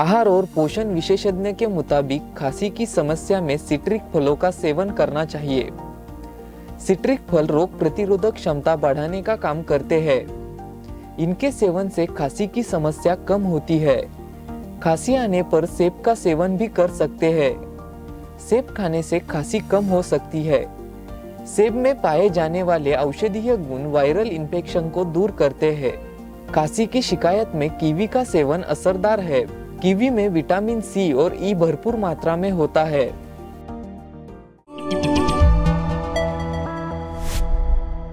आहार और पोषण विशेषज्ञ के मुताबिक खांसी की समस्या में सिट्रिक फलों का सेवन करना चाहिए। सिट्रिक फल रोग प्रतिरोधक क्षमता बढ़ाने का काम करते हैं। इनके सेवन से खांसी की समस्या कम होती है। खांसी आने पर सेब का सेवन भी कर सकते हैं। सेब खाने से खांसी कम हो सकती है। सेब में पाए जाने वाले औषधीय गुण वायरल इन्फेक्शन को दूर करते हैं। खांसी की शिकायत में कीवी का सेवन असरदार है। कीवी में विटामिन सी और ई भरपूर मात्रा में होता है।